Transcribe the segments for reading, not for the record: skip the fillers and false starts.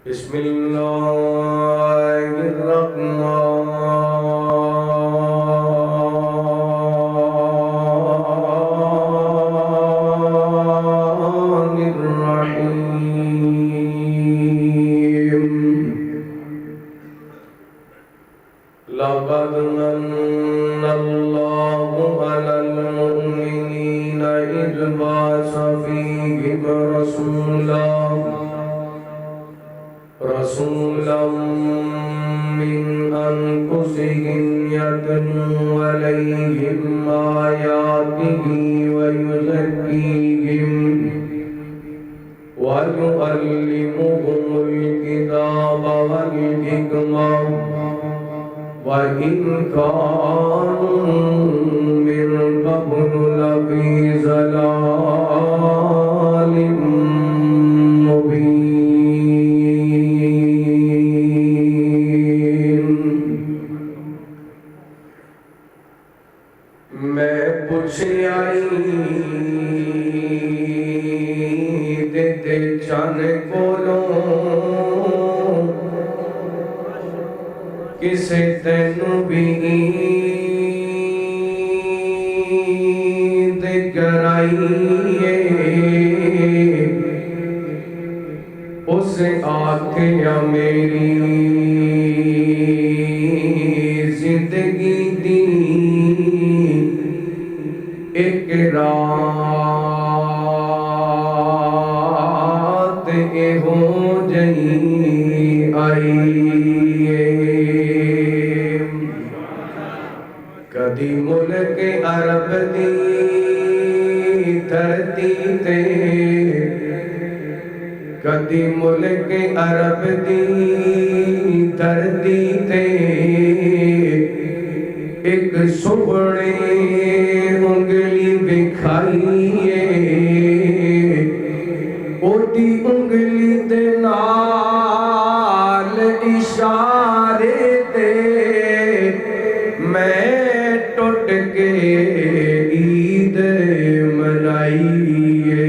بسم اللہ الرحمن الرحیم لقد من اللہ علی المؤمنین اذ بعث فیہم رسولا من انفسهم يتلو عليهم آياته ويزكيهم ويعلمهم الكتاب والحكمة وإن كانوا من قبل لفي ضلال مبين میں پوچھ آئی دیتے چان کولوں کسے تینوں بھی کرائی اسے آکھیا میری زندگی دی ایک رات ہو جئی آئی کدی ملک عرب دی دھرتی تے کدی ملک عرب دی دھرتی تے ایک سوڑے انگلی بکھائیے اوٹی انگلی دے نال اشارے دے میں ٹوٹ کے عید منائیے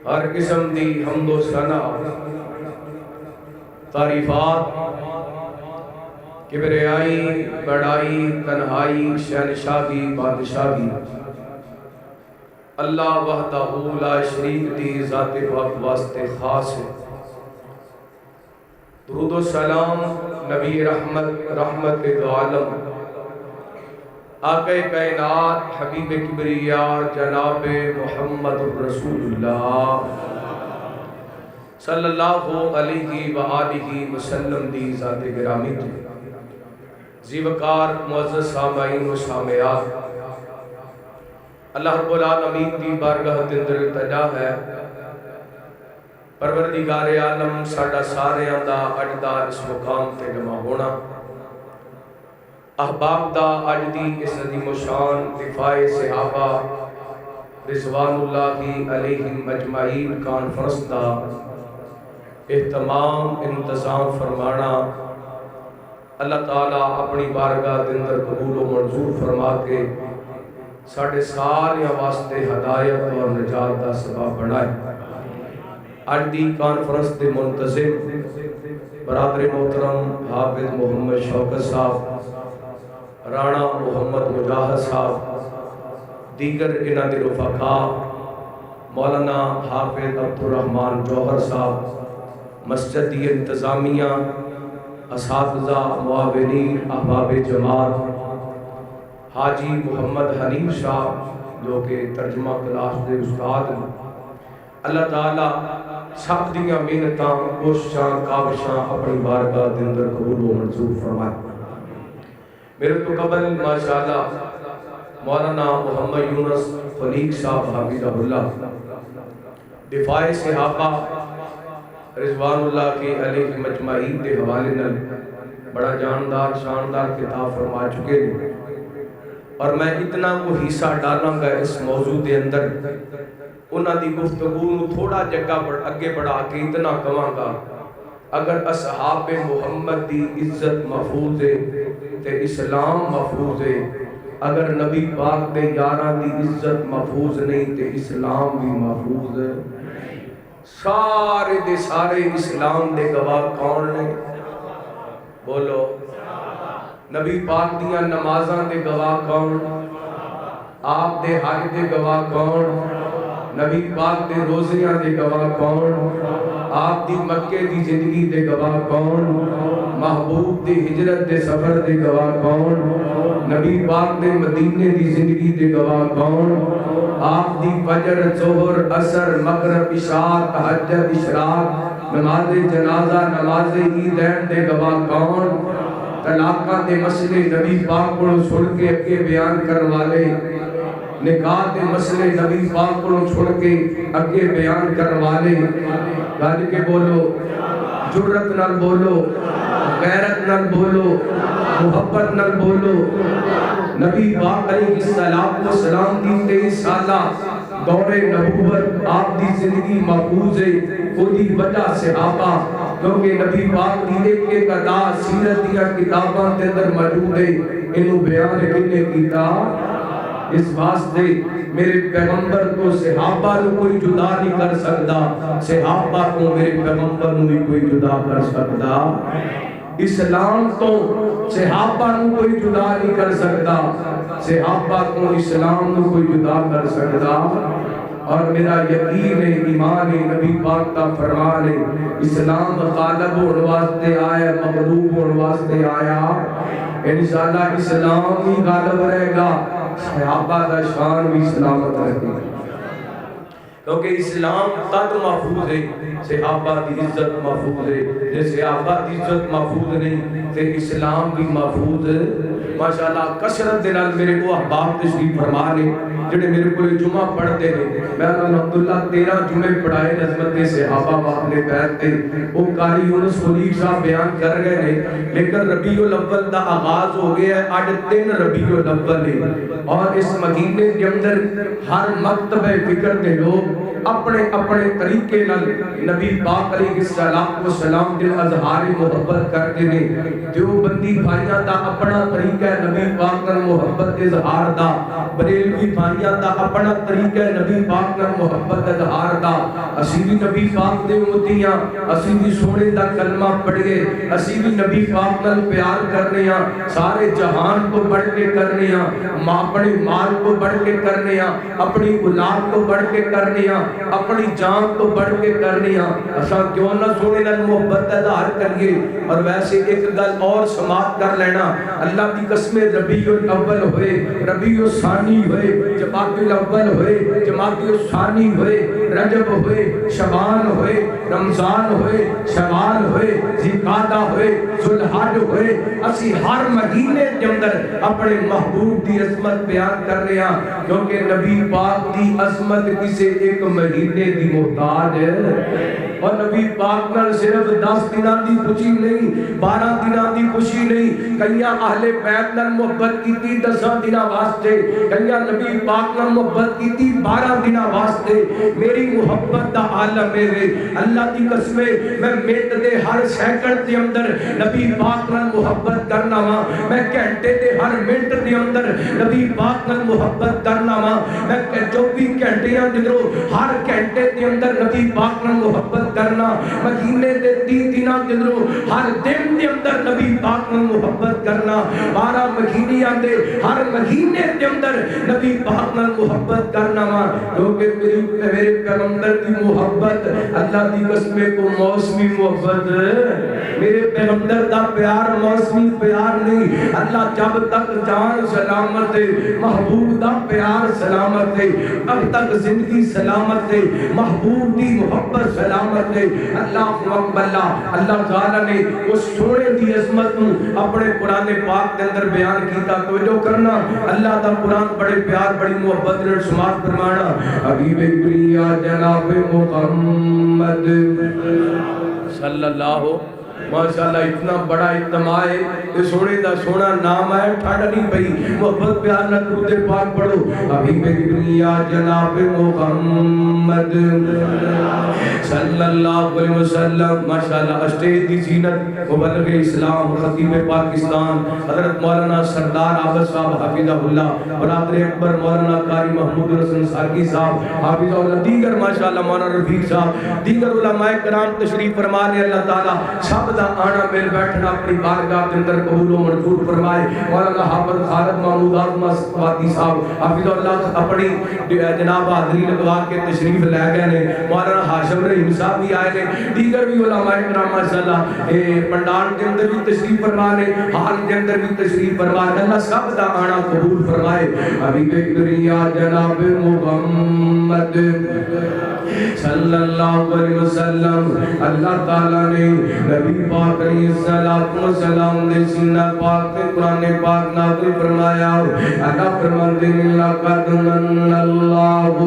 ہر قسم دی حمد و ثنا تعریفات کبریائی بڑائی تنہائی شہنشاہی بادشاہی اللہ وحدہ لا شریک دی ذات پاک واسطے خاص ہے درود و سلام نبی رحمت دو عالم آقا کائنات حبیب کبریاء جناب محمد رسول اللہ صلی اللہ علیہ وآلہ وسلم دی ذات گرامی تھی زیوکار معزز سامعین و سامعات اللہ رب العالمین دی بارگاہ دندر التجا ہے پروردگار عالم ساڑا سارے آندہ اجدہ اس مقام تے جمع ہونا احباب دا اجدی اس عظیم و شان دفاع صحابہ رضوان اللہ علیہم اجمعین کانفرنس دا اہتمام انتظام فرمانا اللہ تعالیٰ اپنی بارگاہ دندر قبول و منظور فرما کے ساڑھے سالیاں واسطے ہدایت اور نجات دا سبب بنائے آج دی کانفرنس دے منتظم برادر محترم حافظ محمد شوکت صاحب رانا محمد مجاہد صاحب دیگر انہ دی رفقاء مولانا حافظ عبدالرحمن جوہر صاحب مسجد دی انتظامیہ اساتذہ معاونین احباب جماعت حاجی محمد حنیف صاحب جو کہ ترجمہ کلاس دے استاد اللہ تعالیٰ سب دیاں محنتاں کوششاں کاوشاں اپنی بارگاہ دے اندر قبول و منظور فرمائے میرے تو قبل ماشاءاللہ مولانا محمد یونس خلیق صاحب حافظہ اللہ دفاع صحابہ رضوان اللہ کے علیہ مجمعین دے حوالے نل بڑا جاندار شاندار کتاب فرما چکے ہیں اور میں اتنا کو حصہ ڈالاں گا اس موضوع دے اندر انہاں دی گفتگو تھوڑا جگہ اگے بڑھا کے اتنا کہاں گا اگر اصحاب محمد دی عزت محفوظ ہے تے اسلام محفوظ ہے اگر نبی پاک دے یاراں دی عزت محفوظ نہیں تے اسلام بھی محفوظ ہے سارے دے سارے اسلام دے گواہ کون نے؟ بولو نبی پاک دیاں نمازاں دے گواہ کون؟ آپ دے حج دے گواہ کون؟ نبی پاک دے روزیاں دے گواہ کون؟ آپ دی مکے دی زندگی دے گواہ کون؟ محبوب دی ہجرت دے سفر دے گواہ کون؟ نبی پاک دے مدینے دی زندگی دے گواہ کون؟ آپ دی فجر ظہر عصر مغرب عشاء تہجد اشراق نماز جنازہ نماز عیدین دے گواہ کون؟ طلاقاں دے مسئلے نبی پاک کو سن کے اگے بیان کروالے، نکاح دے مسئلے نبی پاک کو چھوڑ کے اگے بیان کروالے، گل کے بولو، جرت نال بولو، غیرت نال بولو، محبت نال بولو۔ نبی پاک علیہ السلام دی 23 سالہ دور نبوت آپ دی زندگی محفوظ ہے، کوئی وجہ صحابہ کیونکہ نبی پاک دی ایک ادا سیرت دیا کتاباں کے اندر موجود ہے، انہوں بیان کنے کیتا۔ اس واسطے میرے پیغمبر کو صحابہ کو کوئی جدا نہیں کر سکتا، صحابہ کو میرے پیغمبر کو بھی کوئی جدا کر سکتا۔ اسلام تو صحابہ کو کوئی جدا نہیں کر سکتا، صحابہ کو اسلام کو کوئی جدا کر سکتا۔ اور میرا یقین ہے، ایمان ہے، نبی پاک کا فرمان ہے، اسلام غالب ہونے واسطے آیا، مغلوب ہونے واسطے آیا، انشاءاللہ اسلام ہی غالب رہے گا، صحابہ کا شان بھی سلامت رہے گا، کیونکہ اسلام تد محفوظ ہے، صحابہ کی عزت محفوظ ہے، جیسے صحابہ کی عزت محفوظ نہیں تو اسلام بھی محفوظ ہے۔ ماشاءاللہ کثرت دے نال میرے کو احباب تشریف فرما لے جڑے میرے کو جمعہ پڑھتے ہیں، میں الحمدللہ 13 جمعے پڑھائے نظمت صحابہ اپنے پیر تے، وہ قاری یونس خلیق صاحب بیان کر گئے ہیں، لیکن ربیع الاول دا آغاز ہو گیا ہے، آج 3 ربیع الاول ہے، اور اس مہینے کے اندر ہر مکتب فکر کے لوگ اپنے اپنے طریقے نال نبی پاک علیہ السلام دل اظہار محبت کرتے ہیں۔ دیوبندی بھائیاں دا اپنا طریقہ ہے نبی پاک نال محبت اظہار دا، بریلوی بھائیاں دا اپنا طریقہ ہے نبی پاک نال محبت اظہار دا۔ اسی بھی نبی پاک دے امتیاں، اسی بھی سونے دا کلمہ پڑھے، اسی بھی نبی پاک نال پیار کرنے ہاں، سارے جہان کو بڑھ کے کرنے ہاں، اپنی مال کو بڑھ کے کرنے ہاں، اپنی اولاد کو بڑھ کے کرنے ہاں، اپنی جان کو بڑھ کے کرنی ہاں، اساں کیوں نہ سونے نال محبت اظہار کریے۔ اور ویسے ایک گل اور سماعت کر لینا، اللہ کی قسم ربیع الاول ہوئے، ربیع الثانی ہوئے، جمادی الاول ہوئے، جمادی الثانی ہوئے، رجب ہوئے، شعبان ہوئے، رمضان ہوئے، شوال ہوئے، ذوالقعدہ ہوئے، ذوالحج ہوئے، اسی ہر مہینے کے اندر اپنے محبوب دی عظمت بیان کر رہے ہیں، کیونکہ نبی پاک دی عظمت کسی ایک مہینے دی محتاج ہے۔ اور نبی پاک نال صرف 10 دنوں دی خوشی نہیں، 12 دنوں دی خوشی نہیں، کئیاں اہل بیت نال محبت کیتی 10 دنوں واسطے، کئیاں نبی پاک نال محبت کیتی 12 دنوں واسطے۔ میری محبت دا عالم ہے، اللہ دی قسم میں منٹ دے ہر سیکنڈ دے اندر نبی پاک نال محبت کرنا وا، میں گھنٹے دے ہر منٹ دے اندر نبی پاک نال محبت کرنا وا، میں 24 گھنٹیاں جدرو ہر گھنٹے دے اندر نبی پاک نال محبت کرنا، مہینے دے 3 دنوں جدرو ہر دن دے اندر نبی پاک نال محبت کرنا، 12 مہینیاں دے ہر مہینے دے اندر نبی پاک نال محبت کرنا وا، کیونکہ میرے پیغمبر کی محبت اللہ دی قسم کو موسمی محبت، میرے پیغمبر دا پیار موسمی پیار نہیں، اللہ جب تک جان سلامت ہے، محبوب دا پیار سلامت ہے، اب تک زندگی سلامت ہے، محبوب دی محبت سلامت ہے۔ اللہ اکبر، اللہ تعالیٰ نے اس سونے دی عظمت کو اپنے قرآن پاک کے اندر بیان کیتا، توجہ کرنا، اللہ دا قرآن بڑے پیار بڑی محبت نے سماعت فرمانا، حبیب کلیا جناب محمد صلی اللہ ماشاءاللہ اتنا بڑا اجتماع ہے کہ سونے دا سونا نام ہے ٹھنڈ نہیں پئی محبت پیار نہ درود پاک پڑھو حبیب کبریا جناب محمد صلی اللہ علیہ وسلم ماشاءاللہ اسٹیج دی زینت مبلغ اسلام خطیب پاکستان حضرت مولانا سردار عابد صاحب حافظہ اللہ برادر اکبر مولانا قاری محمود حسن سارکی صاحب حافظہ اللہ دیگر ماشاءاللہ مولانا رفیق صاحب دیگر علماء کرام تشریف فرما رہے اللہ تعالیٰ سب دا آنا مل بیٹھنا اپنی بارگاہ کے اندر قبول و منظور فرمائے مولانا حافظ خالد محمود آزمہ سوادی صاحب حافظ اللہ اپنی جناب حاضری لگوا کے تشریف لے گئے نے مولانا ہاشم رحیم صاحب بھی آئے نے دیگر بھی علماء کرام ماشاءاللہ پنڈال کے اندر بھی تشریف فرما رہے حال کے اندر بھی تشریف فرما رہے اللہ سب دا آنا قبول فرمائے حبیب کبریا جناب محمد صلی اللہ علیہ وسلم اللہ تعالیٰ نے نبی پاک علیہ السلام نے سینہ پاک میں قرآن پاک نازل فرمایا اللہ فرماتے ہیں لقد من اللہ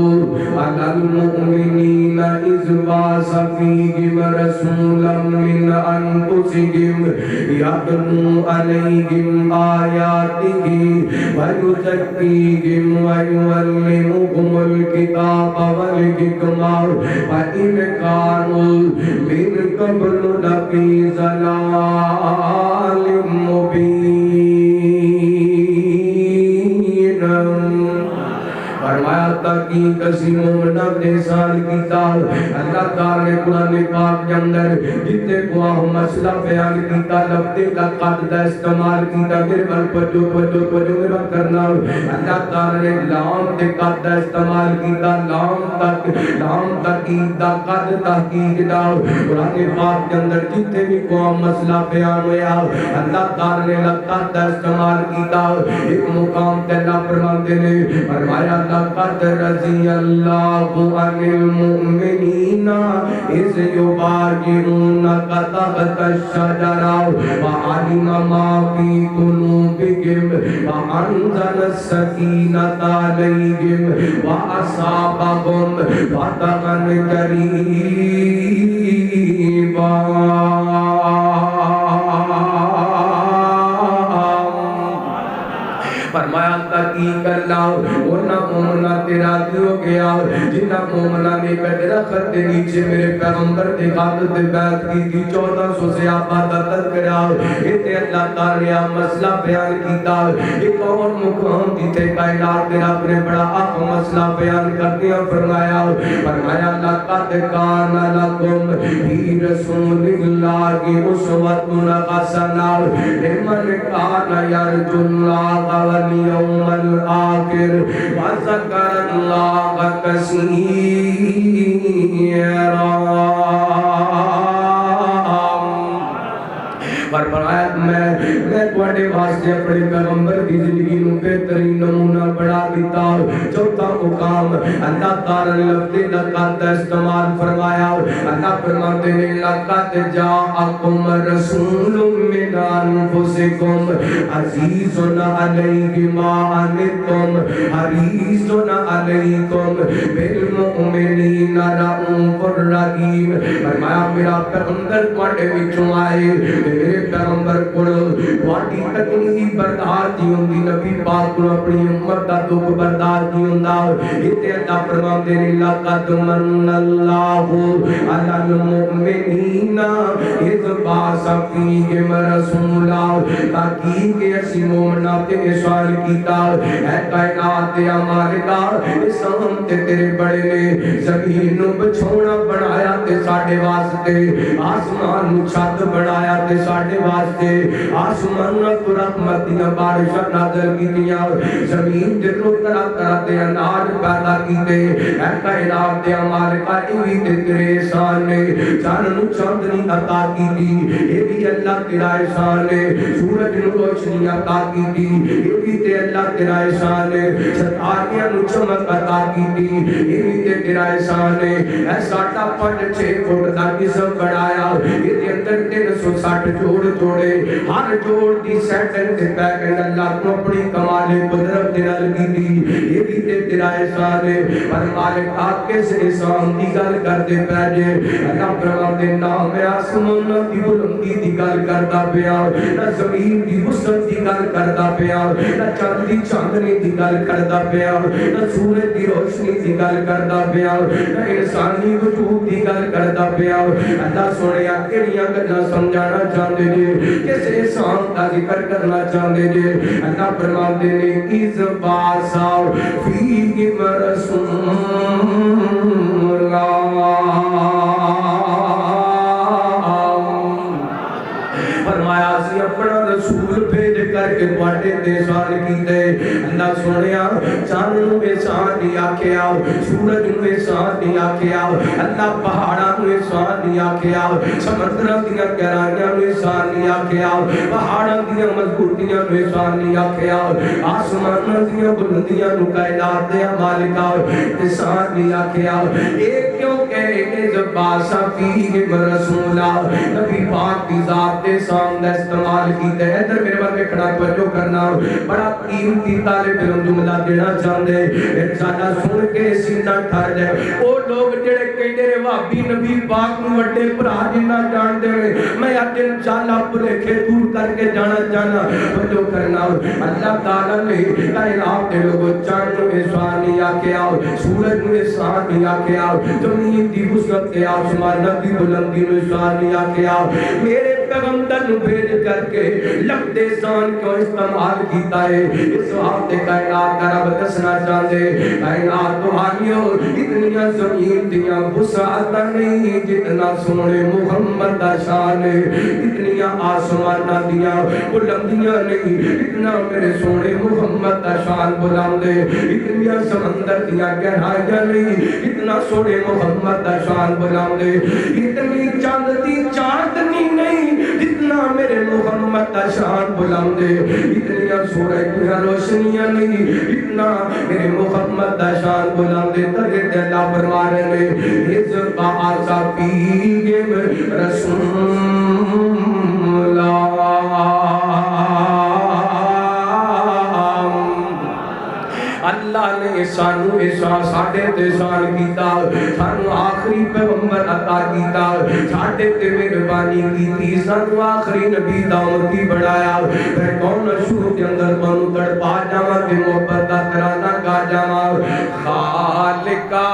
علی المؤمنین اذ بعث فیہم رسولا من انفسہم یتلو علیہم آیاتہ ویزکیہم ویعلمہم الکتاب والحکمہ وَإِنْ كَانُوا مِنْ قَبْلُ لَفِي ضَلَالٍ مُبِينٍ فرمایا تاکہ کسی مومنہ نے سال کیتا اللہ تعالیٰ نے قرآن پاک کے اندر جتنے گواہ مسئلہ بیان کیتا لفظ لقد دا استعمال کیتا میرے بل پجو میرا کرنا اللہ تعالیٰ نے لام دے قد دا استعمال کیتا لام تقید دا قد تحقیق دا قرآن پاک کے اندر جتنے بھی گواہ مسئلہ بیان ہویا اللہ تعالیٰ نے لقد دا استعمال کیتا ایک مقام تے اللہ فرماتے نے فرمایا لقد رضی اللہ عن المؤمنین اذ یبایعونک تحت الشجرہ وعلم ما فی قلوبہم وانزل السکینۃ علیہم واصابہم فتحا قریبا فرمایا تحقیق اللہ ورنہ مومنہ تیرا دیو گیا جنہ مومنہ نے درخت دے نیچے میرے پیغمبر دے غابت دے بیعت کی تھی 1400 سے آبادہ تذکرہ اتے اللہ تعالیٰ مسئلہ بیان کیتا ایک اور مقام دیتے کائنات تیرا اپنے بڑا آپ مسئلہ بیان کر دیا فرمایا لقد کان لکم فی رسول اللہ کی اسوۃ حسنہ لمن کان یرجو اللہ واليوم الآخر وذكر الله كثيرا فرمایا میں تواڈے واسطے اپنے پیغمبر دی زندگی نو بہترین نمونہ بنا دیتا چوتھا مقام اللہ تعالی نے لفظ لقد استعمال فرمایا اللہ فرماتے ہیں لقد جاءکم رسول من انفسکم عزیز علیہ ما عنتم حریص علیکم بالمؤمنین رؤوف الرحیم فرمایا میرا پیغمبر تواڈے وچوں آئے میرے پیغمبر کو واٹی تکلیف برداشت کی ہوندی نبی پاک کو اپنی امت دا دکھ برداشت کی ہوندا اتے اللہ فرماتے ہیں لقد من اللہ علی المؤمنین اذ بعث فیہم رسولا تاکہ کہ اسی مومنہ تے اشار کیتا اے کائنات دے مالکا اسلام تے تیرے بڑے نے زمین نو بچھونا بنایا تے ساڈے واسطے آسمان نو چھت بنایا تے ساڈے واسطے آسمان تو رحمت دیاں بارشاں نازل کیتیاں زمین تے طرح طرح دے انار پیدا کیتے اے کائنات دے مالکا ایویں تے تیرے احسان نے چاند نو چاندنی عطا کیتی اے بھی اللہ تیرا احسان ہے سورج نو روشنی عطا کیتی اے بھی تے اللہ تیرا احسان ہے ستاریاں نو چمک عطا کیتی اے بھی تے تیرا احسان ہے اے ساڈا 5-6 فٹ دا جسم بنایا یہ اندر 360 جوڑ جوڑے ہر جوڑ دی سیٹنگ تے پہ گئے اللہ تو اپنی کمال قدرت دے نال کیتی یہ بھی تے تیرا احسان ہے پر مالک آپ کس احسان دی گل کردے پے جے اللہ پروان دے نام آسمان دی بلندی دی گل کردا پیا نہ زمین دی وسعت دی گل کردا پیا نہ چاند دی چاندنی دی گل کردا پیا نہ سورج دی روشنی دی گل کردا پیا نہ انسانی وجود دی گل کردا پیا اللہ سونیا کیڑیاں گلاں سمجھانا چاہندے جے کس احسان دا ذکر کرنا چاہندے جے اللہ فرماندے نے از باسا فی رسول فرمایا سی اپنا رسول بھیج کر کے بڑے احسان کیتے اللہ سونیا چاند نو احسان نہیں آکھیا سورج نو احسان نہیں آکھیا اللہ پہاڑاں نو احسان نہیں آکھیا سمندراں دیاں گہرائیاں نو احسان نہیں آکھیا پہاڑاں دیاں مضبوطیاں نو احسان نہیں آکھیا آسماناں دیاں بلندیاں نو کائنات دے مالکا احسان نہیں آکھیا ایک کیوں کہ اس باسا فیہم رسولا نبی پاک کی ذات دے سامنے استعمال کیتے ہیں ادھر میرے بارے کھڑا توجہ کرنا بڑا قیمتی طالب علم جملہ دینا چاہندے انسانہ سن کے سینہ ٹھر جائے او لوگ جڑے کہندے نے وہابی نبی پاک نو وڈے بھرا جنہ جان دے میں اج انشاءاللہ بھلیکھے دور کر کے جانا چاہنا توجہ کرنا اللہ تعالی نے کائنات دے لوگوں چاند نو احسان نہیں آکھیا سورج نو احسان نہیں آکھیا زمین دی وسعت تے آسمان دی بلندی نو احسان نہیں آکھیا میرے پیغمبر نو بھیج کر کے لفظ احسان کو استعمال کیتا ہے اس وقت کائنات کا رب دسنا چاہندے کائنات تو آنیو اتنیاں زمین دیاں وسعت نہیں جتنا سونے محمد دا شان ہے اتنیاں آسماناں دیاں بلندیاں نہیں اتنا میرے سونے محمد دا شان بلند ہے اتنیاں سمندر دیاں گہرائیاں نہیں اتنا سونے محمد دا شان بلند ہے اتنی چاند دی چاندنی نہیں جتنا میرے محمد دا شان بلند ہے اتنیاں سورج دیاں روشنیاں نہیں اتنا میرے محمد دا شان بلند ہے تجھے اللہ فرما رہے ہیں اس باسا فیہم رسولا اللہ نے سانو احسان ساڈے تے احسان کیتا سانو آخری پیغمبر عطا کیتا ساڈے تے مہربانی کیتی سانو آخری نبی دا امتی بنایا میں کون شروع کے اندر تانوں تڑپا جاواں تے محبت دا ترانہ گا جاواں خالقا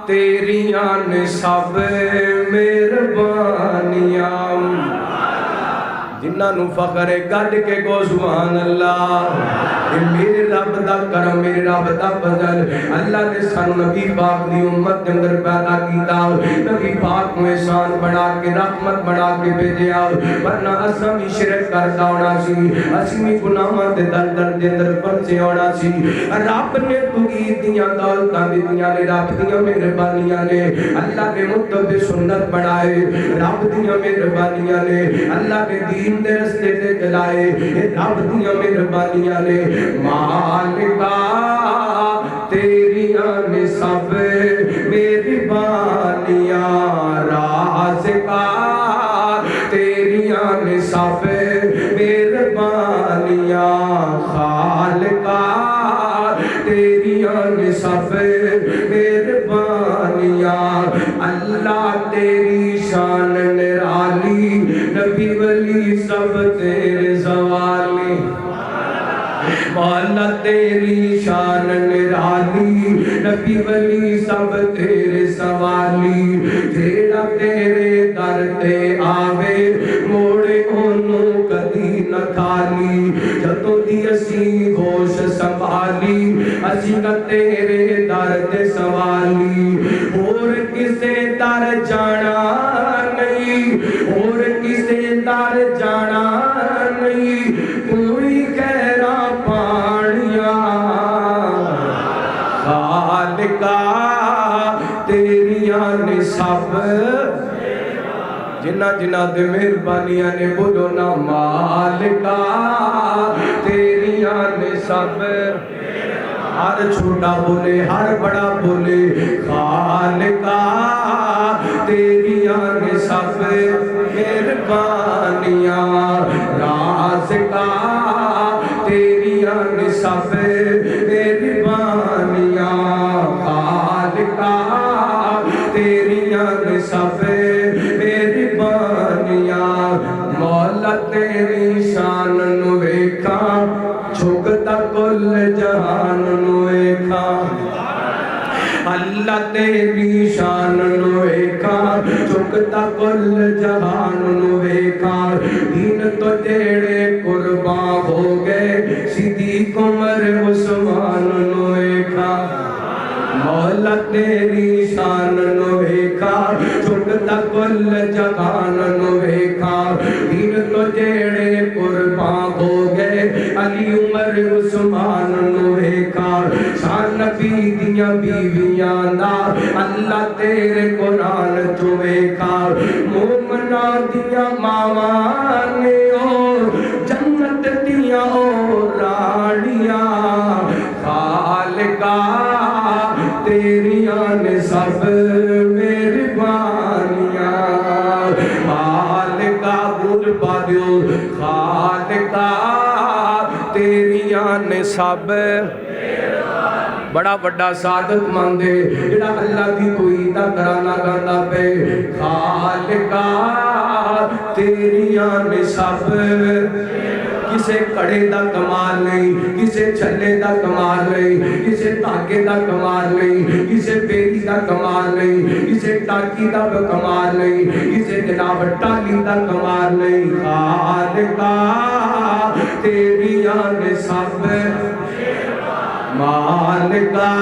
تیریاں نے سب مہربانیاں جنہاں نو فخر ہے گڈ کے گو سبحان اللہ میرے رب دا کرم میرے رب دا فضل اللہ نے سانو نبی پاک دی امت کے اندر پیدا کیتا نبی پاک کو احسان بنا کے رحمت بنا کے بھیجیا ورنہ اساں بھی شرک کردا ہونا سی اسی بھی گناہاں تے دلدل دے اندر پھسے ہونا سی رب نے توحید دیاں دولتاں دتیاں نے رب دیاں مہربانیاں نے اللہ نے متبع سنت بنائے رب دیاں مہربانیاں نے اللہ نے دین دے رستے تے چلائے رب دیاں مہربانیاں نے مالکا تیریاں نے سب مہربانیاں رازقا تیریاں نے سب مہربانیاں خالقا تیریاں نے سب مہربانیاں اللہ تیری شان نرالی نبی ولی سب تیرے سوالی مولا تیری شان نرالی نبی ولی سب تیرے سوالی جیڑا تیرے در تے آوے موڑے انہوں کدی نہ کھالی جدوں دی اسی ہوش سنبھالی اسی کا تیرے در تے سوالی اور کسے در جانا نہیں اور کسے در جانا نہیں کوئی کہرا پانیاں خالقا تیریاں نے سب جنہ جنہ دے مہربانیاں نے بولو نا مالکا تیریاں نے سب ہر چھوٹا بولے ہر بڑا بولے خالقا سب مہربانیاں رازقا تیریاں نے سب مہربانیاں خالقا تیریاں نے سب مہربانیاں مولا تیری شان نو ویکھا جھکتا کل جہان نو ویکھا اللہ تیری شان نو ویکھا جھکتا کل جہان نو ویکھا دین تو جیڑے قربان ہو گئے صدیق عمر عثمان نو ویکھا مولا تیری شان نو ویکھا جھکتا کل جہان نو ویکھا دین تو جیڑے قربان ہو گئے علی عمر عثمان نو ویکھا شان نبی دیاں بیویاں دا اللہ تیرے قرآن چو ویکھا مومنہ دیاں ماواں نے او جنت دیاں او راڑیاں خالقا تیریاں نے سب مہربانیاں خالقا گل پادیو خالقا تیریاں نے سب بڑا بڑا سعادت مندے جڑا اللہ دی کوئی دا ترانہ گانا پہ خالقا تیریاں نے سب کسے کڑے دا کمال نہیں کسے چھلے دا کمال نہیں کسے تاکے دا کمال نہیں کسے بیری دا کمال نہیں کسے ٹاکی دا کمال نہیں کسے جناب ٹالی دا کمال نہیں خالقا تیریاں نے سب مالکا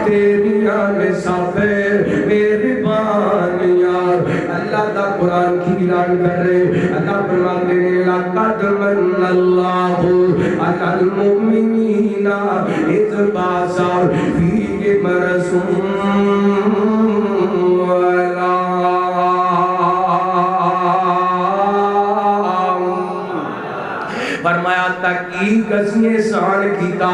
تیریاں نے سب مہربانیاں اللہ دا قرآن کی اعلان کر رہے اللہ فرماتے ہیں لقد من اللہ علی المؤمنین اذ بعث فیہم رسولا فرمایا تحقیق اسی احسان کیتا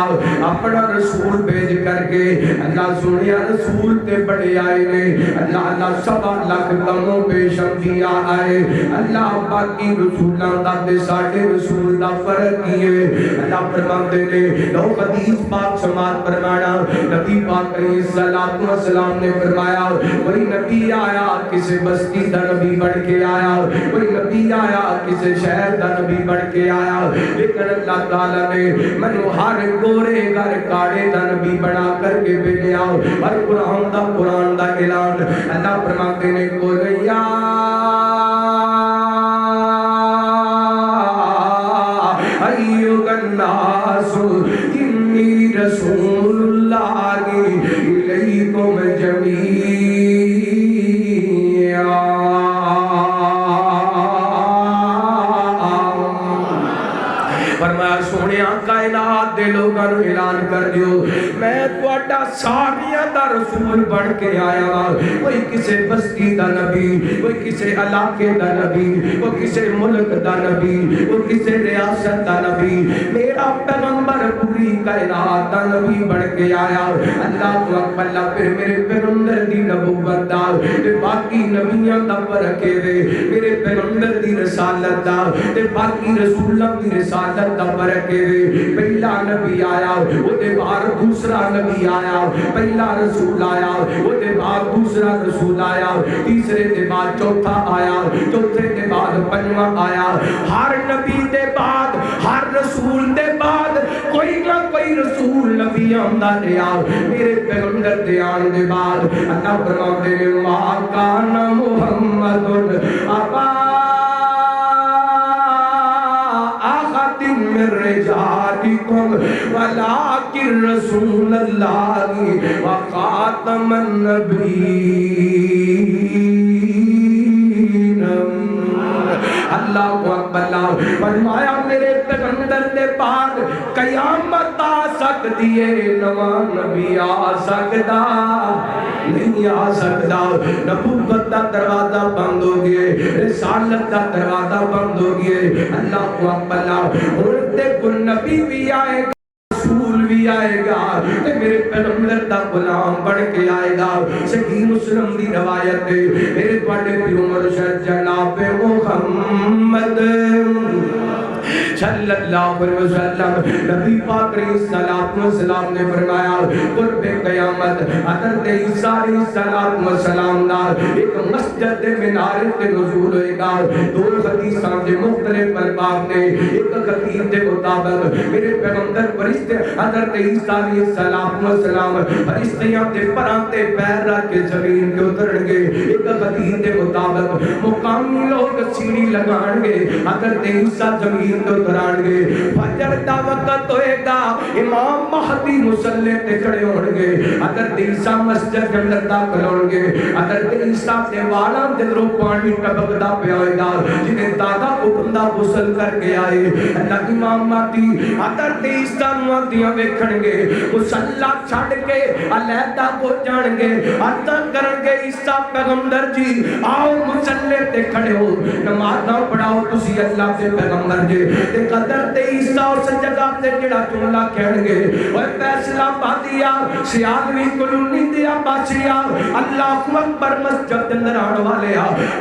اپنا رسول بھیج کر کے اللہ سنیا رسول تے بڑے آئے نے اللہ سوا لاکھ کموں بے شمدیا آئے اللہ باقی رسولاں دا تے ساڑھے رسول دا فرق کیے اللہ فرماتے نے لو حدیث پاک سماعت فرمانا نبی پاک علیہ السلام نے فرمایا کوئی نبی آیا کسے بستی دا نبی بڑھ کے آیا کوئی نبی آیا کسے شہر دا نبی بڑھ کے آیا لیکن اللہ تعالیٰ نے منو ہر گورے گھر کاڑے دا نبی بنا کر کے بھیجا اور قرآن دا اعلان اللہ فرماتے نے قُلْ يَا أَيُّهَا النَّاسُ إِنِّي رَسُولُ اللَّهِ إِلَيْكُمْ جَمِيعًا فرمایا سونیا کائنات دے لوگاں نو اعلان کر دیو میں تواڈا ساریاں دا رسول بن کے آیا کوئی کسے بستی دا نبی کوئی کسے علاقے دا نبی کوئی کسے ملک دا نبی کوئی کسے ریاست دا نبی میرا پیغمبر پوری کائنات دا نبی بن کے آیا اللہ تو اکبر پھر میرے پیغمبر دی نبوت دا تے باقی نبیاں دا فرق ہے میرے پیغمبر دی رسالت دا تے باقی رسولاں دی رسالت دا فرق ہے پہلا نبی آیا وہ دے بعد دوسرا نبی آیا پہلا رسول آیا وہ دے بعد دوسرا رسول آیا تیسرے دے بعد چوتھا آیا چوتھے دے بعد پنجواں آیا ہر نبی دے بعد ہر رسول دے بعد کوئی نہ کوئی رسول نبی آندا رہیا میرے پیغمبر دے آن دے بعد اللہ فرماتے ہیں ما کان محمد ابا من رجالكم ولكن رسول الله وخاتم النبيين اللہ اکبر فرمایا میرے پیغمبر دے بعد قیامت آ سکتی ہے نواں نبی آ سکتا نہیں آ سکتا نبوت دا دروازہ بند ہو گئے رسالت دا دروازہ بند ہو گئے اللہ اکبر ہن تے کوئی نبی بھی آئے گا رسول بھی آئے گا تے میرے پیغمبر دا غلام بن کے آئے گا۔ صحیح مسلم دی روایت ہے میرے تواڈے پیو مرشد جناب محمد صلی اللہ علیہ وسلم نبی پاک علیہ السلام نے فرمایا قرب قیامت حضرت عیسیٰ علیہ السلام نال ایک مسجد منارے تے نزول ہوئے گا۔ دو حدیثاں دے مختلف الفاظ نے، ایک حدیث دے مطابق میرے پیغمبر فرشتے حضرت عیسیٰ علیہ السلام فرشتیاں دے پراں تے پیر رکھ کے زمین تے اترن گے۔ ایک حدیث دے مطابق مقامی لوگ سیڑھی لگان گے، حضرت عیسیٰ زمین تے اتران گے۔ فجر دا وقت ہوئے گا، امام مہدی مصلی تے کھڑے ہون گے، حضرت عیسیٰ مسجد کے اندر داخل ہون گے۔ حضرت عیسیٰ دے والاں دے دروں پانی ٹپکدا پیا ہوئے گا، جنہیں دادا حکم دا غسل کر کے آئے۔ اللہ امام مہدی حضرت عیسیٰ نوں آندیاں ویکھن گے، مصلی چھڈ کے علیحدہ ہو جان گے، عرض کرن گے عیسیٰ پیغمبر جی آؤ مصلی تے کھڑے ہو، نمازاں پڑھاؤ تسی اللہ دے پیغمبر جی۔ تے قدر تے عیسیٰ اس جگہ تے جڑا جملہ کہن گے اوے فیصلہ بادیا سیادوی کلونی دیا باشیا اللہ اکبر مسجد اندر آن والے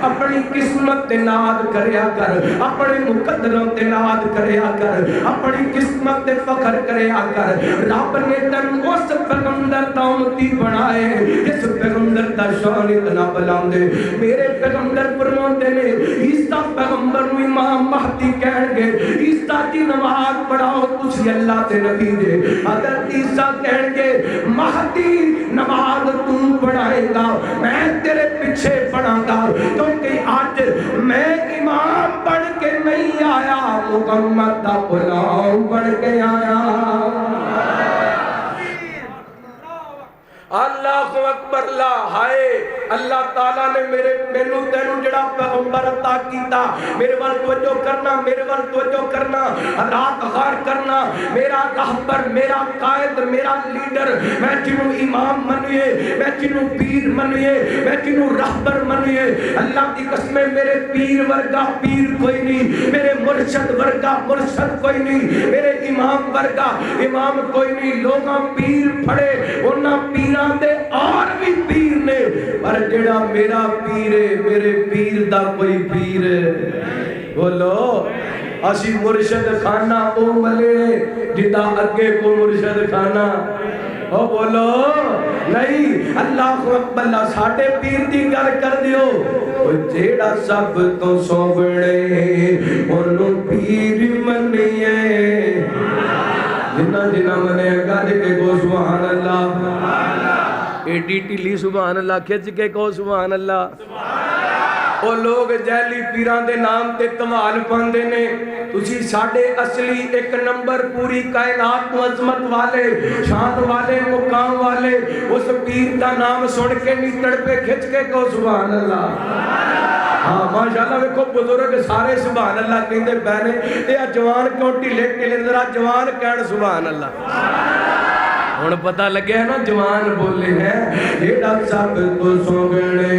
اپنی قسمت تے ناد کریا کر، اپنے مقدروں تے ناد کریا کر، اپنی قسمت تے فخر کریا کر۔ رب نے تن اس پیغمبر دا امتی بنائے جس پیغمبر دا شان اتنا بلند ہے۔ میرے پیغمبر فرماتے نے عیسیٰ پیغمبر نوں امام مہدی کہن گے عیسیٰ کی نماز پڑھاؤ تسی اللہ تے نبی دے۔ حضرت عیسیٰ کہن گے مہدی نماز تم پڑھائے گا میں تیرے پیچھے پڑھاں گا، کیونکہ آج میں امام بن کے نہیں آیا، محمد دا غلام بن کے آیا۔ اللہ اکبر لا ہائے اللہ تعالیٰ نے مینوں تینوں جڑا پیغمبر عطا کیتا، میرے وال توجہ کرنا، میرے وال توجہ کرنا، رات غار کرنا۔ میرا رہبر، میرا قائد، میرا لیڈر، میں جنوں امام منیے، میں جنوں پیر منیے، میں جنوں رہبر منیے، اللہ دی قسم میرے پیر ورگا پیر کوئی نہیں، میرے مرشد ورگا مرشد کوئی نہیں، میرے امام ورگا امام کوئی نہیں۔ لوگاں پیر پھڑے انہاں پیراں دے اور بھی پیر نے، پر جڑا میرا پیر ہے میرے پیر دا کوئی پیر ہے۔ بولو اسی مرشد خانہ او ملے جدا اگے کو مرشد خانہ او بولو نہیں۔ اللہ اکبر اللہ ساڈے پیر دی گل کر دیو او جیڑا سب تو سوگڑے اونوں پیر منیے، جنہ جنہ منے گاج کے گو سبحان اللہ، ایڈی ٹیلی سبحان اللہ کھچ کے کہو سبحان اللہ۔ او لوگ جیلی پیران دے نام تے تمال پاندے نے، تسی ساڑے اصلی ایک نمبر پوری کائنات عظمت والے شان والے مقام والے اس پیر دا نام سن کے نیتڑ پہ کھچ کے کہو سبحان اللہ۔ ہاں ماشاءاللہ ویکھو بزرگ سارے سبحان اللہ کہندے پہنے، اے جوان کیوں ٹھلے ٹھلے ذرا جوان کہن سبحان اللہ۔ ہن پتہ لگے ہے نا جوان بولے ہیں جیڑا سب تو سوگنے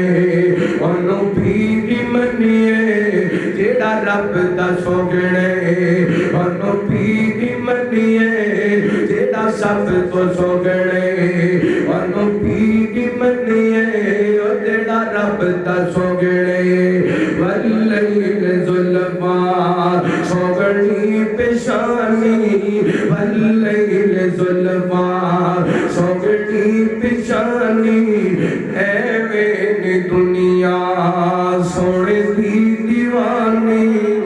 انہوں پیر منیے، جیڑا رب دا سوگنے انہوں پیر منیے، جیڑا سب تو سوگنے انہوں پیر منیے، جیڑا رب دا سوگنے واللیل ظلفاں سوگنی پیشانی، واللیل ظلفاں سوگنی پیشانی، اے میری دنیا سوڑے دی دیوانی۔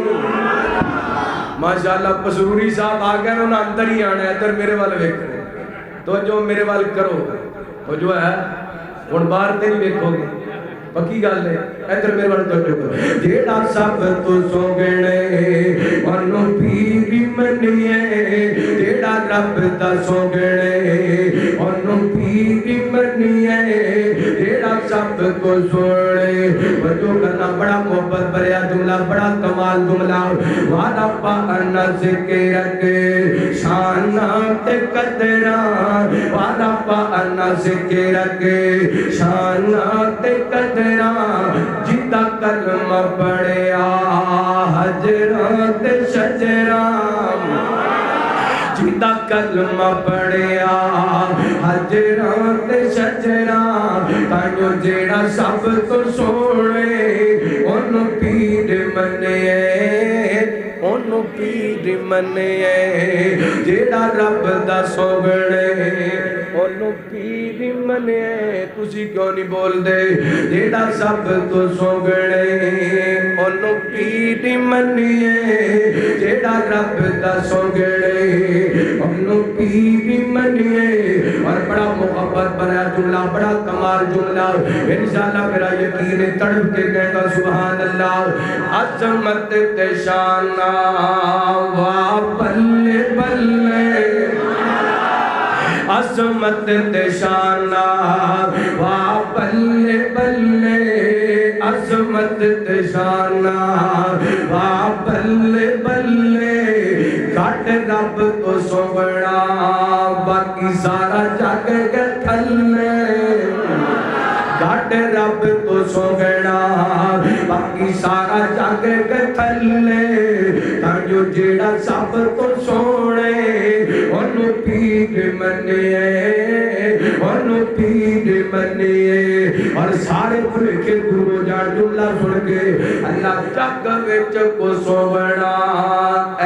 ماشاءاللہ پسروری صاحب آگئے انہوں نے اندر ہی آنا ہے، ادھر میرے والے ویکھنے تو جو میرے والے کرو وہ جو ہے ان بار تے نہیں ویکھو گے پکی گل ہے، ادھر میرے والے تو جو جیڑا سب تو سوگنے انہوں پیر منیے، جیڑا رب دا سوگنے انہوں پیر منیے، جیڑا سب کو سوڑے وجہ کرنا بڑا محبت بھریا جملہ بڑا کمال جملہ وعدہ پانا ذکرت شانات قدران، وعدہ پانا ذکرت شانات قدران، جتا کلمہ پڑھیا حجرات شجران، دا کلمہ پڑھیا حجراں تے شجراں تائیوں جیڑا سب تو سونے انہوں پیر منیے انہوں پیر منیے جیڑا رب دا سوگڑے انہوں پیر منیے تسی کیوں نہیں بول دے جیڑا سب تو سوگڑے انہوں پیر منیے جیڑا رب دا سوگڑے انہوں پیر منیے اور بڑا محبت بنا جملہ بڑا کمال جملہ انشاءاللہ میرا یقین ہے تڑپ کے کہے گا سبحان اللہ عظمت تے شانہ وا بلے بلے عظمت تے شانہ وا بلے بلے عظمت تے شانہ وا بلے بلے گھٹ رب تو سوگڑا باقی سارا جگ کے تھلے گھٹ رب تو سوگڑا باقی سارا جگ کے تھلے تائیوں جیڑا سب تو سونے انہوں پیر منیے انہوں پیر منیے اور سارے بھولے کے دورو جان جملہ سن کے اللہ جگ وچ کو سوگڑا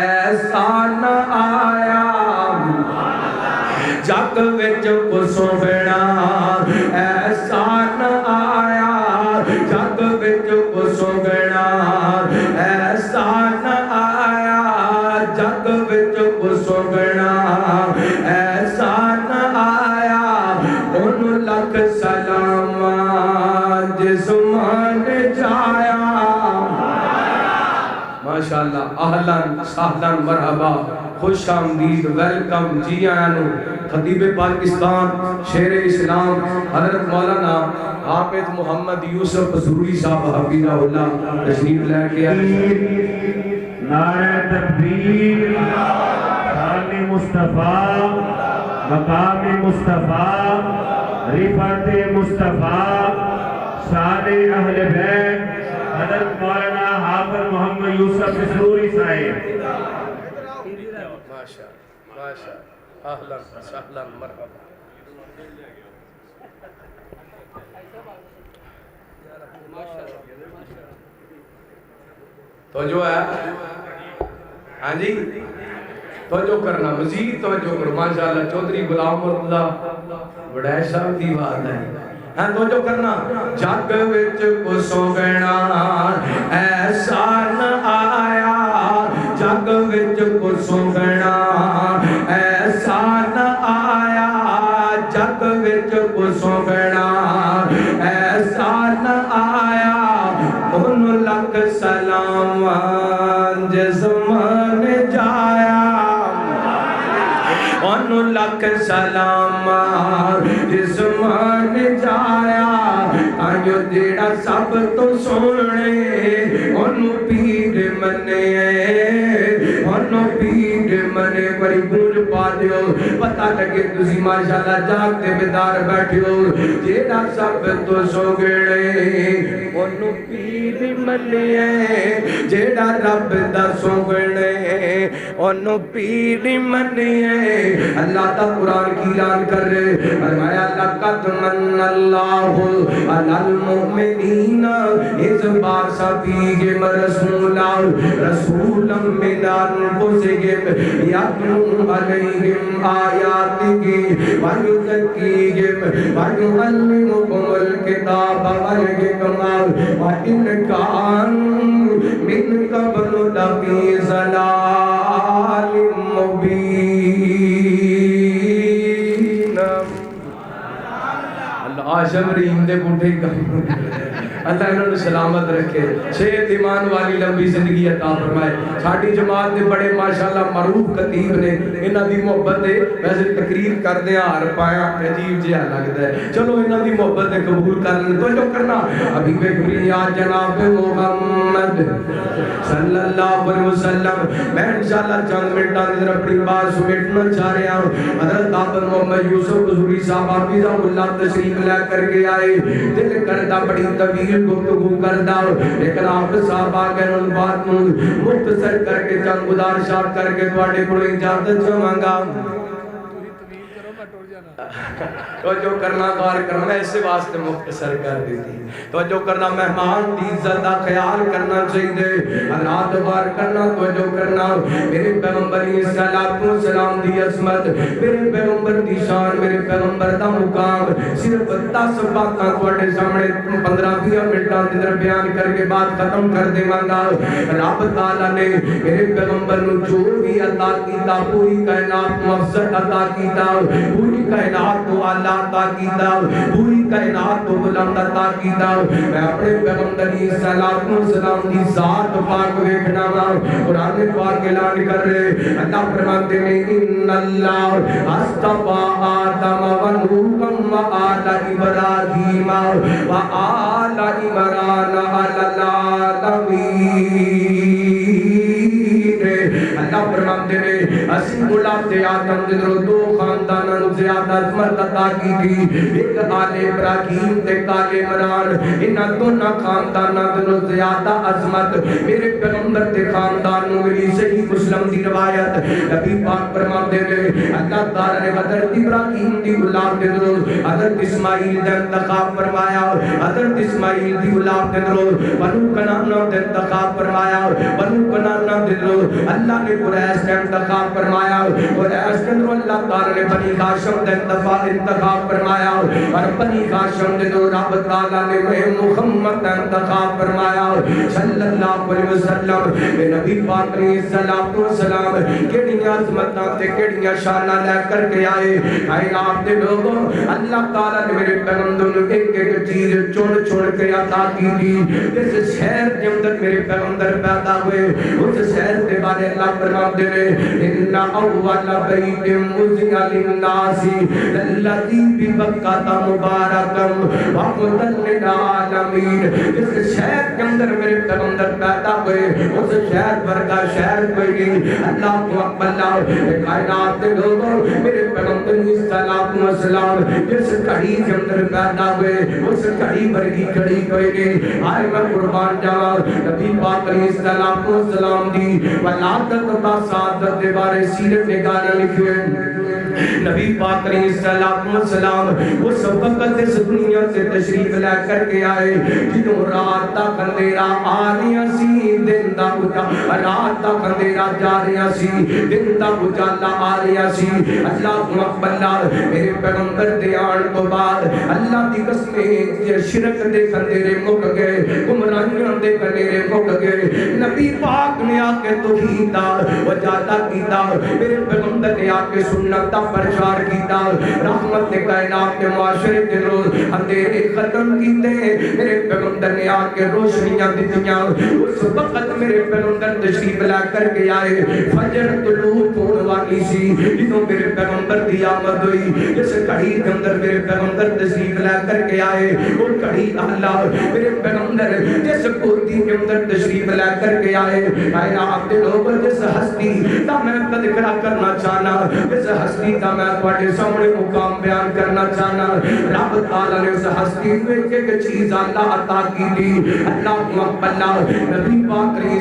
ایسا نہ آیا جگ وچ کو سوگڑا ایسا نہ آیا جگ وچ کو سوگڑا ایسا نہ آیا جگ وچ کو سوگڑا ایسا نہ آیا ان لکھ سلام جسمان جایا ماشاءاللہ اہلاً سہلاً مرحبا خوش آمدید ویلکم جی آنو خطیب پاکستان شیر اسلام حضرت مولانا حافظ محمد یوسف ظہوری صاحب حفیظہ اللہ تشریف لے کے نعرہ تکبیر شان مصطفیٰ مقام مصطفیٰ رفعت مصطفیٰ شان اہل بیت حضرت مولانا حافظ محمد یوسف ظہوری صاحب ماشاء ماشاء اہلا سہلا مرحبا توجہ ہے ہاں جی توجہ کرنا مزید توجہ کرو ماشاءاللہ چودھری غلام مرتضی بڑا صاحب دی بات ہے ہاں توجہ کرنا جگ وچ کو سوگڑا ایسا نہ آیا جگ وچ کو سوگڑا ایسا نہ آیا جگ وچ کو سوگڑا ایسا نہ آیا ان لکھ سلام جسمان جایا ان لکھ سلام جسمان جایا آئیو جیڑا سب تو سونے انہوں پیر منیے انہوں پیر منے بڑی گونج پا دیو پتہ لگے تسی ماشاءاللہ جاگتے بیدار بیٹھے ہو جیڑا سب تو سوگڑے انہوں پیر منیے جیڑا رب دا سوگڑے انہوں پیر منیے اللہ تا قرآن کی اعلان کر رہے فرمایا لقد من اللہ علی المؤمنین اذ بعث فیہم رسولا رسولا من انفسہم یتلو علیہم آیاتہ ویزکیہم ویعلمہم الکتاب والحکمہ وإن كانوا من قبل لفي ضلال مبين اللہ شمرین دے بوٹے کام اللہ انہوں نے سلامت رکھے صحت ایمان والی لمبی زندگی عطا فرمائے ساڑھی جماعت نے بڑے ماشاءاللہ معروف خطیب نے انہاں دی محبت دے ویسے تقریر کر دیا ہر پایا عجیب جہا لگتا ہے چلو انہاں دی محبت دے قبول کر لیں تو جو کرنا ابھی بکری جناب محمد صلی اللہ علیہ وسلم میں انشاءاللہ چند منٹا نظر اپنی بات سمیٹنا چاہ رہا ہوں حضرت حافظ محمد یوسف ظہوری صاحب حافظہ اللہ تشریف لے کر کے آئے دل کرتا بڑی طویل طویل گفتگو کردا لیکن آپ صحابہ کے بات کو مختصر کر کے چند گزارشات کر کے تواڈے کول اجازت چاہواں گا تو جو کرنا غور کرنا میں اسے واسطے مختصر کر دیتی تو جو کرنا مہمان دی عزت دا خیال کرنا چاہیے حالات غور کرنا تو جو کرنا میرے پیغمبر علیہ السلام دی عظمت میرے پیغمبر دی شان میرے پیغمبر دا مقام صرف 10 باتاں تواڈے سامنے 15-20 منٹاں دے اندر بیان کر کے بات ختم کر دیواں گا رب تعالی نے میرے پیغمبر نو جو بھی عطا کیتا پوری کائنات مقصد عطا کیتا پوری کائنات کو اللہ عطا کیتا پوری کائنات کو بلند عطا کیتا میں اپنے پیغمبر علیہ السلام دی ذات پاک ویکھنا وا قرآن پاک اعلان کر رہے اللہ فرماتے ہیں ان اللہ اصطفى آدم و نوحا و آل ابراہیم و آل عمران علی العالمین اللہ فرماتے ہیں اسی اولاد آدم دے دو خانداناں نوں زیادہ عظمت عطا کی تھی ایک آل ابراہیم تے آل عمران انہاں دونوں خانداناں دے زیادہ عظمت میرے پیغمبر دے خاندان نوں ملی صحیح مسلم دی روایت نبی پاک فرماتے ہیں اللہ تعالی نے حضرت ابراہیم دی اولاد دے حضرت اسماعیل دا انتخاب فرمایا حضرت اسماعیل دی اولاد دے بنو کنعان دا انتخاب فرمایا بنو کنعان دے اللہ نے قریش کا انتخاب فرمایا قریش کے اندر اللہ تعالی نے بنی ہاشم کا انتخاب فرمایا اور بنی ہاشم دے رب تعالی نے محمد کا انتخاب فرمایا صلی اللہ علیہ وسلم نبی پاک علیہ السلام کیڑیاں عظمتاں تے کیڑیاں شاناں لے کر کے آئے کائنات دے لوگوں اللہ تعالی نے میرے پیغمبر نوں ایک ایک چیز چن چن کے عطا کی تھی جس شہر کے اندر میرے پیغمبر پیدا ہوئے اس شہر کے بارے اللہ فرماتے ہیں ان اول بیت وضع للناس الذی ببکۃ مبارکا وہدی للعالمین اس شہر کے اندر میرے پیغمبر پیدا ہوئے اس شہر ورگا شہر کوئی نہیں اللہ اکبر کائنات کے لوگوں میرے پیغمبر علیہ السلام جس گھڑی کے اندر پیدا ہوئے اس گھڑی ورگی گھڑی کوئی نہیں آئے میں قربان جاواں نبی پاک علیہ السلام دی ولادت و سعادت دے بارے سیرت نگار لکھے نبی پاک علیہ السلام اس وقت اس دنیا سے تشریف لے کر کے آئے جنہوں رات دا اندھیرا آ رہا سی دن دا اجالا رات دا اندھیرا جا رہا سی دن دا اجالا آ رہا سی اللہ اکبر میرے پیغمبر دے آن تو بعد اللہ دی قسمیں شرک دے اندھیرے مک گئے گمراہیاں دے اندھیرے مک گئے نبی پاک نے آ کے توحید دا وجادہ کیتا میرے پیغمبر نے آ کے سنت دا پرچار کیتا رحمت کائنات کے معاشرے کے روز اندھیرے ختم کیتے میرے پیغمبر نے آ کے روشنیاں دتیاں اس وقت میرے پیغمبر تشریف لا کر کے آئے فجر طلوع ہونے والی سی جنہوں میرے پیغمبر دی آمد ہوئی جس گھڑی کے اندر میرے پیغمبر تشریف لا کر کے آئے وہ گھڑی اللہ میرے پیغمبر جس کوٹی کے اندر تشریف لا کر کے آئے آپ کے لوگ جس ہستی تا میں تذکرہ کرنا چاہنا جس ہستی تا میں تواڈے سامنے مقام بیان کرنا چاہنا رب تعالی نے اس ہستی کو ایک ایک چیز اللہ عطا کی تھی اللہ اکبر نبی پاک علیہ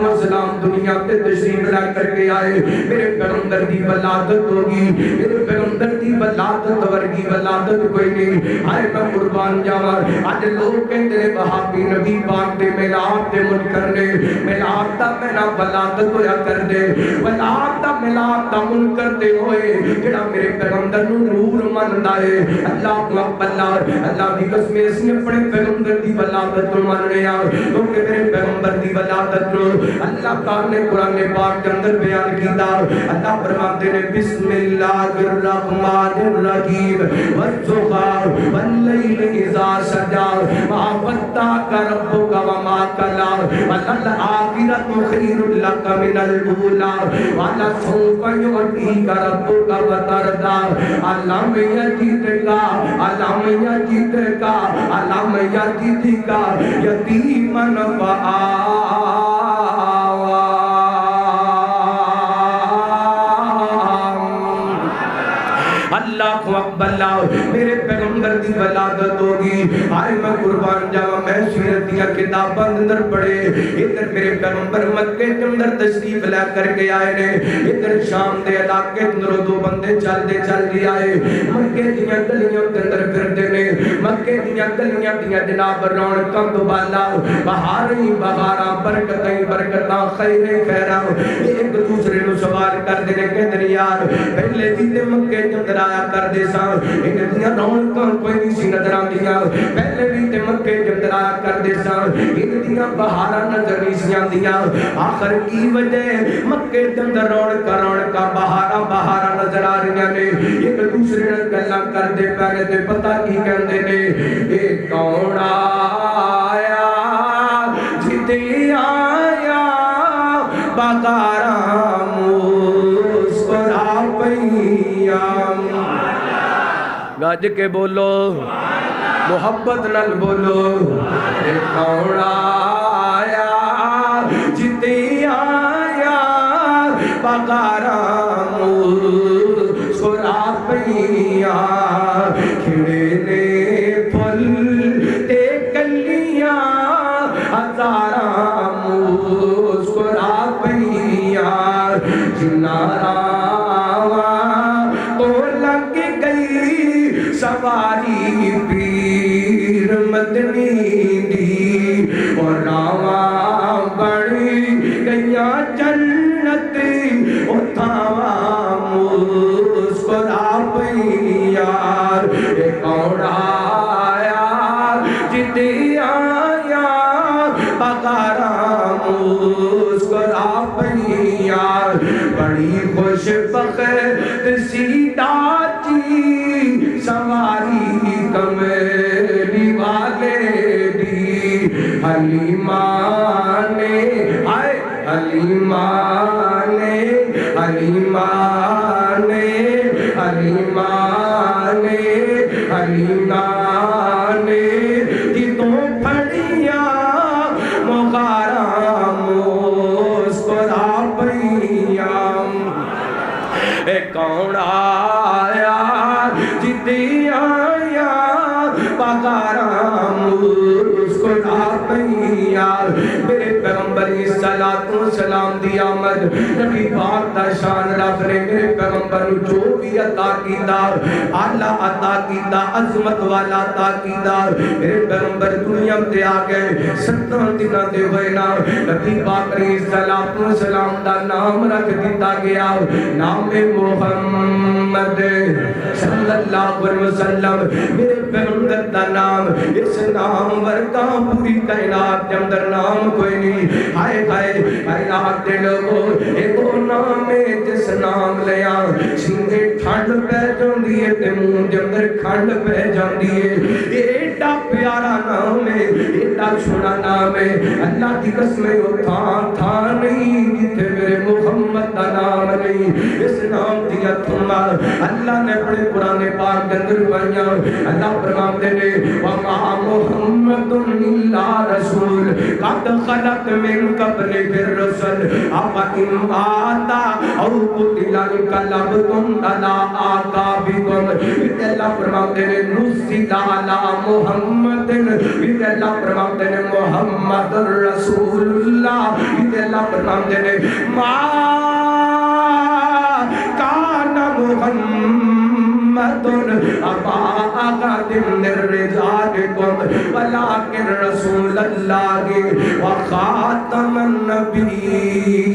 السلام دنیا تے تشریف لا کر کے آئے میرے پیغمبر دی ولادت ہوگی میرے پیغمبر دی ولادت ورگی ولادت کوئی نہیں آئے میں قربان جاواں اج لوگ کہندے نے وہابی نبی پاک دے میلاد دے منکر نے میلاد دا میرا ولادت ہویا کر دے ولادت دا میلاد دا منکر تے ہوئے جڑا میرے پیغمبر نو نور مندا ہے اللہ اکبر اللہ دی قسم اس نے اپنے پیغمبر دی ولادت کو مننے آ کیونکہ میرے پیغمبر دی ولادت کو اللہ تعالی نے قرآن پاک کے اندر بیان کیتا اللہ فرماتے ہیں بسم اللہ الرحمن الرحیم والضحی واللیل اذا سجا ما ودعک ربک وما قلی وللآخرۃ خیر لک من الاولی ولسوف یعطیک ربک فترضی علم یجدک علم یجدک علم یجدک یتیما فآوی اللہ اکبر میرے پیغمبر دی ولادت ہوگی. آئے میں قربان جاواں میں سیرت دیاں کتاباں اندر پڑھے ادھر میرے پیغمبر مکے کے اندر تشریف لے کر کے آئے نے. ادھر شام دے علاقے اندر دو بندے چل دے آئے. مکے دیاں گلیاں کے اندر پھردے نے. مکے دیاں گلیاں دیاں جناب رونقاں تو بالا بہار ہی بہاراں برکتاں ہی برکتاں خیر خیراں ایک دوسرے نو سوال کردے نے کہ یار پہلے بھی تے مکے کے اندر آیا کردے ساں ان دیاں رونقاں کوئی نہیں سی نظر آندیاں. پہلے بھی تے مکے کے اندر آیا کردے ساں ان دیاں بہاراں نظر نہیں سی آندیاں. آخر کی وجہ مکے کے اندر رونقاں بہاراں نظر آ رہی نے. ایک دوسرے نال گلاں کردے پے تے پتہ کی کہندے نے اے کون آیا جتے آیا بغاراں مسکرا پئیاں. گج کے بولو محبت نال بولو اے کون آیا جتے آیا بغاراں مسکرا پئیاں. کھڑے نے پھل تے کلیاں ہزاراں مسکرا پئیاں. جناراں تو لگ گئی سواری پیر مدنی دی اور راواں بڑی گئیاں جنت اتھاواں مسکرا پئیاں. اے کون آیا جتے آیا بغاراں مسکرا پئیاں. بڑی خوش بخت سی ڈاچی سواری کملی والے دی. حلیمہ نے آئے حلیمہ نے حلیمہ نے حلیمہ نے حلیمہ نے کتوں پھڑیاں مغاراں مسکرا پئیاں. اے کون آیا جتے آیا بغاراں مسکرا پئیاں. میرے پیغمبر صلاۃ و سلام دی آمد نبی پاک دا شان رب نے میرے پیغمبر نو جو بھی عطا کیتا اعلیٰ عطا کیتا عظمت والا عطا کیتا. میرے پیغمبر دنیا تے آ گئے 17 دناں دے ہوئے نا نبی پاک علیہ الصلوۃ والسلام دا نام رکھ دتا گیا نام محمد صلی اللہ علیہ وسلم. میرے پیغمبر دا نام اس نام ورگا پوری کائنات کے اندر نام کوئی نہیں. ہائے ہائے کائنات دے لوگو ایک نام ہے جس نام لیا سینے ٹھنڈ پہ جاندی ہے تے منہ دے اندر کھنڈ پہ جاندی ہے. ایڈا پیارا نام ہے ایڈا سونا نام ہے. اللہ دی قسم تھا نہیں جتھے میرے محمد دا نام نہیں. اس نام دیا تھما اللہ نے اپنے قرآن پاک کے اندر پڑھیا. اللہ فرماتے نے وما محمد الا رسول قد خلت من قبل الرسل افإن مات او قتل انقلبتم على اعقابكم. اللہ فرماتے نے نزل علی محمد. اللہ فرماتے نے محمد رسول اللہ. اللہ فرماتے نے ما کان محمد ابا احد من رجالکم ولکن رسول اللہ وخاتم النبیین.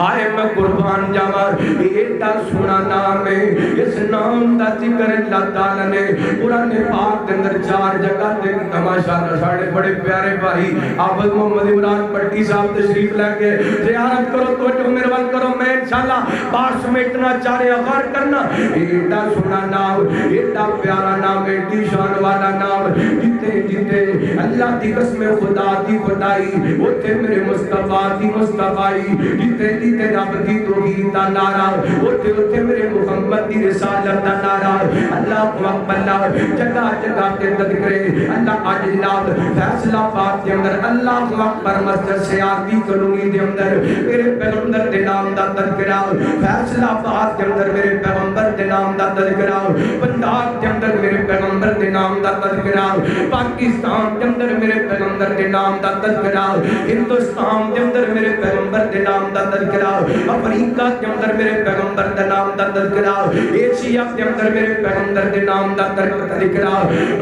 آئے میں قربان جاواں ایڈا سونا نام ہے. اس نام دا ذکر اللہ تعالی نے قرآن پاک کے اندر 4 جگہ تے ماشاءاللہ ساڑے بڑے پیارے بھائی عابد محمد عمران پٹی صاحب تشریف لے کے زیارت کرو توجہ مہربان کرو. میں انشاءاللہ بات سمیٹنا چاہ رہا غور کرنا. ایڈا سونا نام ایڈا پیارا نام ایڈی شان والا نام جتے جتے اللہ دی قسم خدا دی خدائی اوتھے میرے مصطفیٰ دی مصطفیٰ جتے دی تے رب دی توحید دا نعرہ اوتھے اوتھے میرے محمد دی رسالت دا نعرہ اللہ اکبر جگہ جگہ تے تذکرے اللہ اج جناب فیصلہ پاک دے اندر اللہ اکبر مسجد سیاسی کالونی دے اندر میرے پیغمبر دے نام دا تذکرہ فیصلہ پاک دے اندر میرے پیغمبر دے نام دا تذکرہ پنجاب دے اندر میرے پیغمبر دے نام دا تذکرہ پاکستان دے اندر میرے پیغمبر دے نام دا تذکرہ ہندوستان دے اندر میرے پیغمبر دے نام دا تذکرہ افریقہ دے اندر میرے پیغمبر دے نام دا تذکرہ ایشیا دے اندر میرے پیغمبر دے نام دا تذکرہ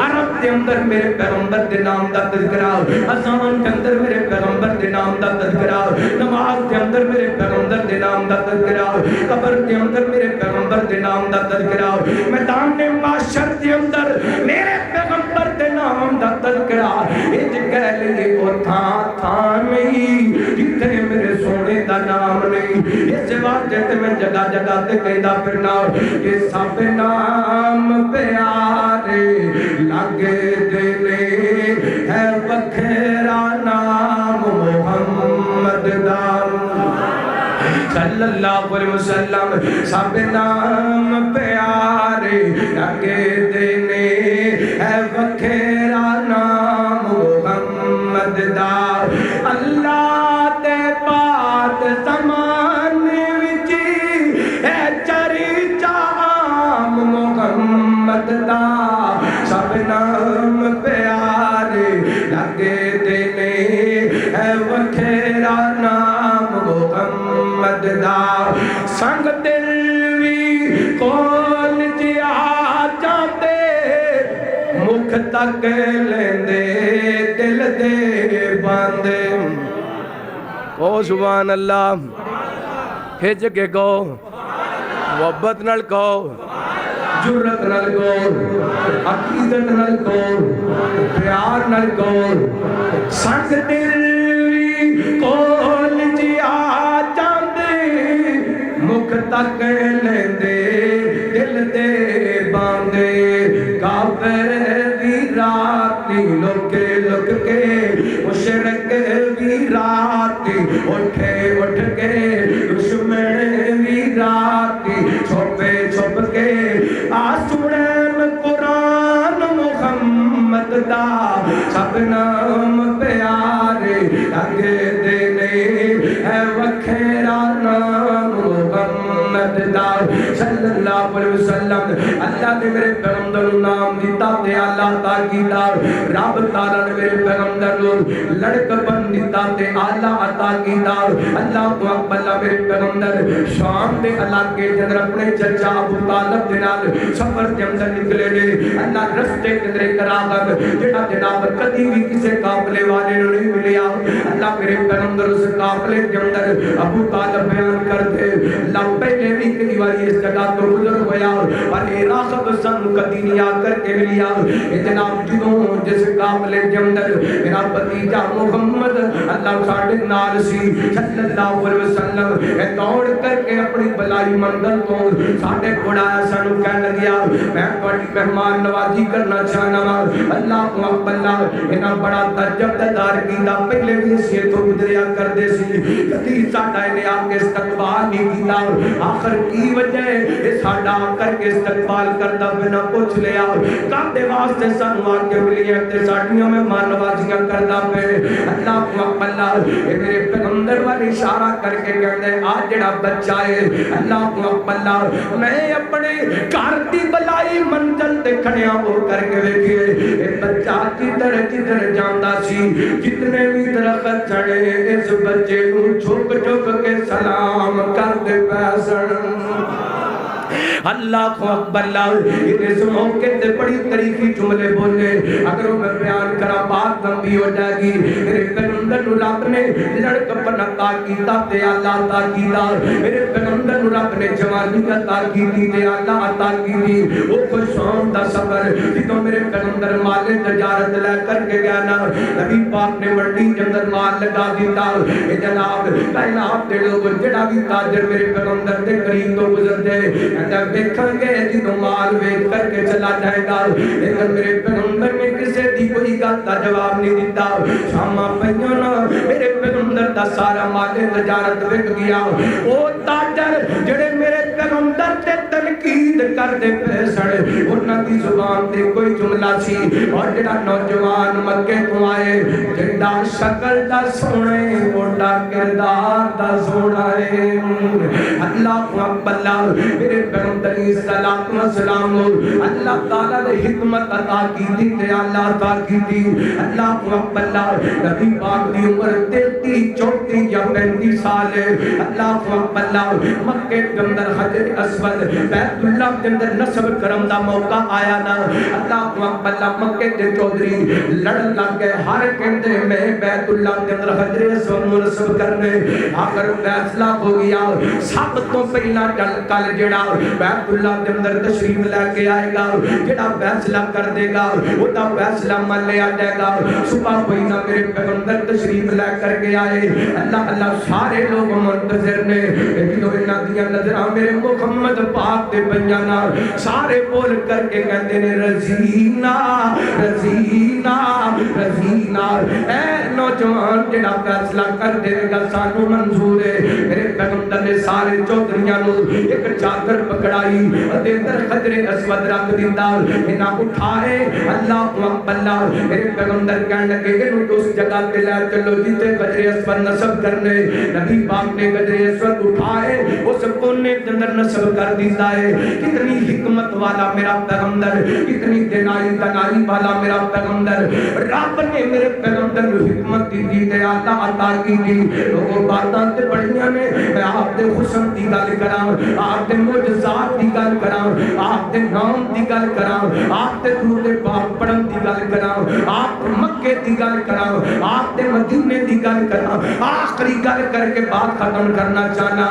عرب دے اندر میرے پیغمبر دے نام دا تذکرہ اذان دے اندر میرے پیغمبر دے نام دا تذکرہ نماز دے اندر میرے پیغمبر دے نام دا تذکرہ قبر دے اندر میرے پیغمبر دے نام دا تذکرہ میدان محشر دے اندر میرے پیغمبر دے نام دا تذکرہ اج کہہ لئے وہ تھان نہیں جتنے میرے سونے دا نام نہیں اس واسطے تے میں جگہ جگہ تے کہدا پھرنا کہ سب نام پیارے لگے دینے ہے بکھرا نام محمد دا صلی اللہ علیہ وسلم سب نام پیارے لگے دینے ہے بکھرا نام محمد دا اللہ تے پاک زمانے وچی ہے چریچا عام محمد دا سب نام پیارے لگے دینے ہے بکھرا نام محمد دا سنگ دل وی کون جیا جاتے مکھ تک لیندے دل دے باندے او سبحان اللہ ہج کے گو محبت نال کہو جرت نال کہو عقیدت نال کہو پیار نال کہو سنگ دل وی کون جیا جاندے مکھ تک لیندے دل دے باندے کافر بھی راتی لوکے لک کے مشرک بھی راتی اٹھے اٹھ کے دشمن بھی راتی چھپے چھپ کے آسنن قرآن محمد دا سب نام پیارے لگے دینے ہے وکھرا نام محمد دا صلی اللہ علیہ وسلم اللہ نے میرے پیغمبر نام دیتا تے اللہ تاکیدہ رب تعالیٰ نے میرے پیغمبر لڑک بن دیتا تے اللہ عطا کیتا اللہ اکبر میرے پیغمبر شام دے علاقے جندر اپنے چچا ابو طالب دے نال سفر دے اندر نکلے نے اللہ رستے دے اندر کراغب جڑا جناب کدی بھی کسے قافلے والے نوں نہیں ملیا اللہ میرے پیغمبر اس قافلے دے اندر ابو طالب بیان کر دے اللہ پہلے بھی کئی بار اس جگہ تو گزر ہویا اور اے راغب سن کدی نہیں آ کر کے ملیا اے جناب جدوں جس قافلے دے اندر میرا بھتیجا محمد اللہ ساڈے نال سی صلی اللہ علیہ وسلم اے دوڑ کر کے اپنی بلائی منزل تو ساڈے کوڑا سانو کہن لگیا میں تہاڈی مہمان نوازی کرنا چاہنا وا اللہ اکبر انہاں بڑا تجب دار کیتا پہلے بھی سی تو گزریا کردے سی کدی ساڈا نے آ کے استقبال نہیں کیتا آخر کی وجہ اے ساڈا آ کر کے استقبال کردا بنا پوچھ لیا کدے واسطے سانو آ کے ملیا تے ساڈیاں مہمان نوازیاں کردا پے اللہ اکبر اے میرے پیغمبر والے اشارہ کر کے کہندے آ جڑا بچہ ہے اللہ اکبر میں اپنے گھر دی بلائی منزل تے کھڑیا ہو کر کے ویکھے اے بچہ کدھر جاندا سی جتنے بھی درخت چڑھے اس بچے نو جھک جھک کے سلام کردے پیسن اللہ اکبر اس موقع تے بڑی تاریخی جملے بولے اگر میں بیان کرا بات لمبی ہو جائے گی میرے پیغمبر رب نے لڑک پن عطا کیتا تے اللہ عطا کیتا میرے پیغمبر رب نے جوانی عطا کیتی تے اللہ عطا کیتی او کوئی شام دا سفر جدوں میرے پیغمبر مال تجارت لے کر کے گیا نا نبی پاک نے منڈی کے اندر مال لگا دیتا اے جناب کائنات دے لوگ جڑا بھی تاجر میرے پیغمبر دے قریب تو گزر جائے کہتا دیکھیں گے جدوں مال ویچ کر کے چلا جائے گا لیکن میرے پیغمبر نے کسے دی کوئی گل دا جواب نہیں دیتا شاماں پئیاں نا میرے پیغمبر پیغمبر دا سارا مال تجارت وک گیا او تاجر جڑے میرے پیغمبر تے تنقید کردے پے سن انہاں دی زبان تے کوئی جملہ سی اور جڑا نوجوان مکے تو آئے جڑا شکل دا سونے موٹا کردار دا سونا ہے اللہ اکبر میرے پیغمبر صلوات و سلام اللہ تعالی نے حکمت عطا کی تھی تے اللہ عطا کی تھی اللہ اکبر نبی پاک دی عمر 33 34 یا 35 سال ہے اللہ اکبر مکے کے اندر حجر اسود بیت اللہ کے اندر نسب کرم دا موقع آیا نا اللہ اکبر مکے دے چودھری لڑ لگ گئے ہر کہندے میں بیت اللہ کے اندر حجر اسود نسب کرنے آخر فیصلہ ہو گیا سب تو پہلا کل جڑا بیت اللہ کے اندر تشریف لے کے آئے گا جڑا فیصلہ کر دے گا وہ دا فیصلہ مان لیا جائے گا صبح ہوئی نا میرے پیغمبر تشریف لے کر کے آئے اللہ اللہ سارے لوگ منتظر نے جو انہاں دیاں نظراں میرے محمد پاک دے بیانا سارے بول کر کے کہتے نے رضینا رضینا رضینا اے نوجوان جڑا فیصلہ کر دے گا سانو منظور ہے میرے پیغمبر نے سارے چودھریاں نو ایک چادر پکڑائی تے اندر حجر اسود رکھ دیندا انہاں اٹھائے اللہ اکبر میرے پیغمبر کہنے لگے انہوں اس جگہ پہ لے چلو جیتے حجر اسود نصب کرنے نبی پاک نے حجر اسود اٹھائے اس کونے کے اندر نصب کر دیتا ہے کتنی حکمت والا میرا پیغمبر کتنی دنائی والا میرا پیغمبر رب نے میرے پیغمبر کو حکمت دی دی تے اللہ عطا کی دی لوگوں باتاں تے بڑیاں نے میں آپ دے حسن دی گل کراں آپ دے معجزات دی گل کراں آپ دے نام دی گل کراں آپ دے درود پاک پڑھن دی گل کراں آپ مکے دی گل کراں آپ دے مدینے دی گل کراں آخری گل کر کے بات ختم کرنا چاہنا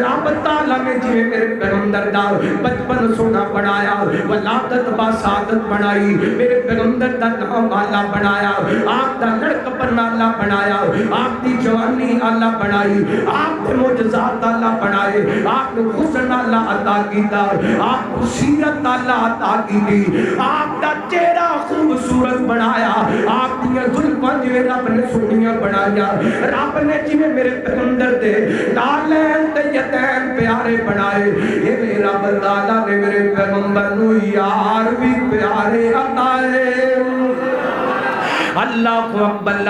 رب تعالی نے جی میرے پیغمبر دا بچپن سونا بنایا ولادت با سعادت بنائی میرے پیغمبر دا نام والا بنایا آپ دا لڑکپن اللہ بنایا آپ دی جوانی اللہ بنائی آپ دے معجزات اللہ بنائے آپ نے حسن اللہ عطا کیتا آپ کو سیرت اللہ عطا کی آپ دا چہرہ خوبصورت بنایا آپ دیا ظلماں جو رب نے سونیاں بنایا رب نے جی میرے پیغمبر دے نالین تے یتین پیارے بنائے یہ میرا بندہ نے میرے پیغمبر نو یار بھی پیارے عطائے اللہ اکبر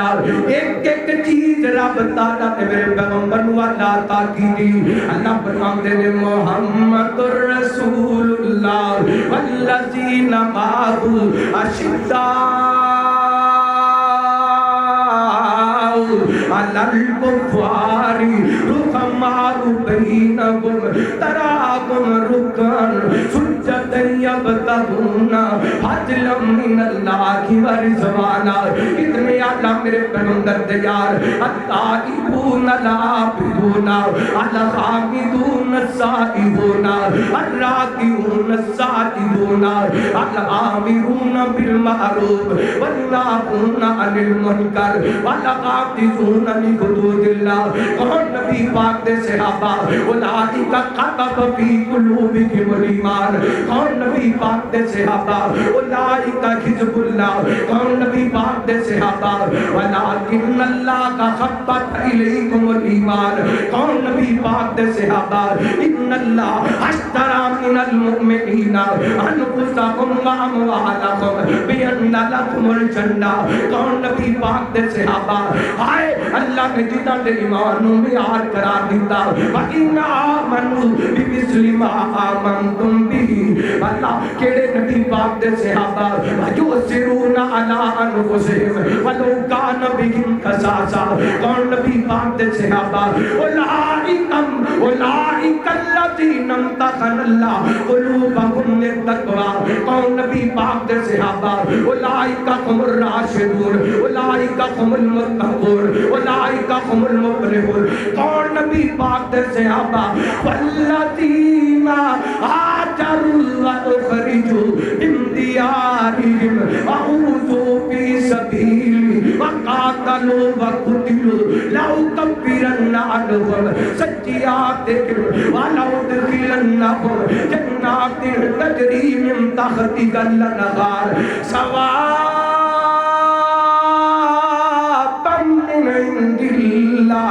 ایک ایک چیز رب تعالیٰ نے میرے پیغمبر نو اللہ عطا کی دی اللہ فرماتے ہیں محمد رسول اللہ والذین معہ اشداء علی الکفار رحماء بینہم تراہم رکعا سجدا یبتغون فضلا من اللہ ورضوانا اتنے اللہ میرے پیغمبر دے یار التائبون العابدون الحامدون السائحون الراکعون الساجدون الآمرون بالمعروف والناہون عن المنکر والغافلون عن حدود اللہ کون نبی پاک دے صحابہ اولئک کتب فی قلوبہم الایمان کون نبی پاک دے صحابہ اولئک حزب اللہ کون نبی پاک دے صحابہ ولکن اللہ کا خبت الیکم الایمان کون نبی پاک دے صحابہ ان اللہ اشتری من المؤمنین انفسهم واموالهم بان لهم الجنہ کون نبی پاک دے صحابہ آئے اللہ نے جتنا دے ایمان نو معیار قرار دیتا وَإِنَّ آمَنُوا بِمِثْلِ مَا آمَنْتُمْ بِهِ اللہ کیڑے نبی پاک دے صحابہ وَيُؤْثِرُونَ عَلَىٰ أَنفُسِهِمْ وَلَوْ كَانَ بِهِمْ خَصَاصَةٌ کون نبی پاک دے صحابہ اولئک الذین امتحن اللہ قلوبهم للتقوی کون نبی پاک دے صحابہ اولئک هم الراشدون اولئک هم المتقون اولئک هم المفلحون کون نبی پاک دے صحابہ والذین هاجروا واخرجوا من دیارهم وأوذوا في سبیلی وقاتلوا وقتلوا لأكفرن عنهم سیئاتهم ولأدخلنهم جنات تجری من تحتها الأنهار ثوابا من عند اللہ